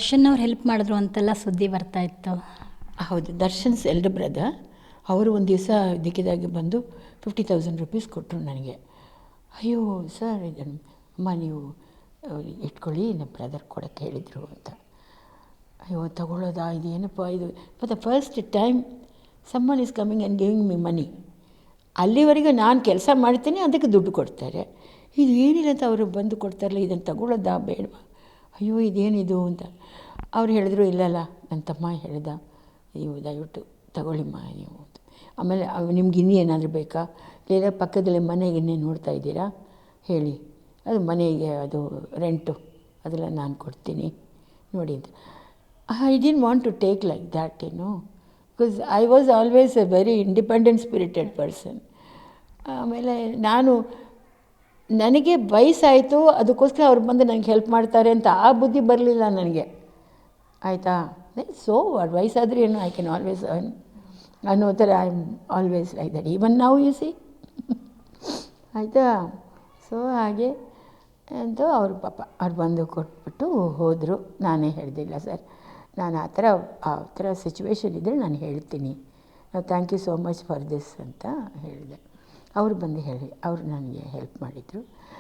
ದರ್ಶನ್ ಅವ್ರು ಹೆಲ್ಪ್ ಮಾಡಿದ್ರು ಅಂತೆಲ್ಲ ಸುದ್ದಿ ಬರ್ತಾ ಇತ್ತು. ಹೌದು, ದರ್ಶನ್ಸ್ ಎಲ್ಡರ್ ಬ್ರದರ್. ಅವರು ಒಂದು ದಿವಸ ದಿಕ್ಕಿದಾಗಿ ಬಂದು 50,000 ರೂಪೀಸ್ ಕೊಟ್ಟರು ನನಗೆ. ಅಯ್ಯೋ ಸರ್, ಇದನ್ನು ಅಮ್ಮ ನೀವು ಇಟ್ಕೊಳ್ಳಿ, ನಮ್ಮ ಬ್ರದರ್ ಕೊಡೋಕ್ಕೆ ಹೇಳಿದರು ಅಂತ. ಅಯ್ಯೋ ತಗೊಳ್ಳೋದಾ, ಇದು ಏನಪ್ಪ ಇದು, for the first time someone is coming and giving me money. ಅಲ್ಲಿವರೆಗೂ ನಾನು ಕೆಲಸ ಮಾಡ್ತೀನಿ, ಅದಕ್ಕೆ ದುಡ್ಡು ಕೊಡ್ತಾರೆ. ಇದು ಏನಿಲ್ಲ ಅಂತ ಅವರು ಬಂದು ಕೊಡ್ತಾರಲ್ಲ, ಇದನ್ನು ತಗೊಳ್ಳೋದಾ ಬೇಡವಾ, ಅಯ್ಯೋ ಇದೇನಿದು ಅಂತ. ಅವ್ರು ಹೇಳಿದ್ರು, ಇಲ್ಲಲ್ಲ ನನ್ನ ತಮ್ಮ ಹೇಳ್ದ, ನೀವು ದಯವಿಟ್ಟು ತಗೊಳ್ಳಿಮ್ಮ ನೀವು. ಆಮೇಲೆ ನಿಮ್ಗೆ ಇನ್ನೂ ಏನಾದರೂ ಬೇಕಾ, ಇಲ್ಲ ಪಕ್ಕದಲ್ಲಿ ಮನೆಗೆ ಇನ್ನೇ ನೋಡ್ತಾ ಇದ್ದೀರಾ ಹೇಳಿ, ಅದು ಮನೆಗೆ ಅದು ರೆಂಟು ಅದೆಲ್ಲ ನಾನು ಕೊಡ್ತೀನಿ ನೋಡಿ ಅಂತ. I didn't want to take like that because I was always a very independent spirited person. ಆಮೇಲೆ ನನಗೆ ವಯಸ್ಸಾಯಿತು, ಅದಕ್ಕೋಸ್ಕರ ಅವ್ರು ಬಂದು ನನಗೆ ಹೆಲ್ಪ್ ಮಾಡ್ತಾರೆ ಅಂತ ಆ ಬುದ್ಧಿ ಬರಲಿಲ್ಲ ನನಗೆ, ಆಯಿತಾ. ಸೊ ವಯಸ್ಸಾದರೆ ಏನು, ಐ ಕ್ಯಾನ್ ಆಲ್ವೇಸ್ ಅರ್ನ್ ಅನ್ನೋ ಥರ I am always like that, even now U C. ಆಯಿತಾ. ಸೊ ಹಾಗೆ ಅಂತ ಅವರು ಪಾಪ ಅವ್ರು ಬಂದು ಕೊಟ್ಬಿಟ್ಟು ಹೋದರು. ನಾನೇ ಹೇಳ್ದಿಲ್ಲ, ಸರ್ ನಾನು ಆ ಥರ ಸಿಚುವೇಶನ್ ಇದ್ದರೆ ನಾನು ಹೇಳ್ತೀನಿ, thank you so much for this ಅಂತ ಹೇಳಿದೆ. ಅವರು ಬಂದು ಅವರು ನನಗೆ ಹೆಲ್ಪ್ ಮಾಡಿದರು.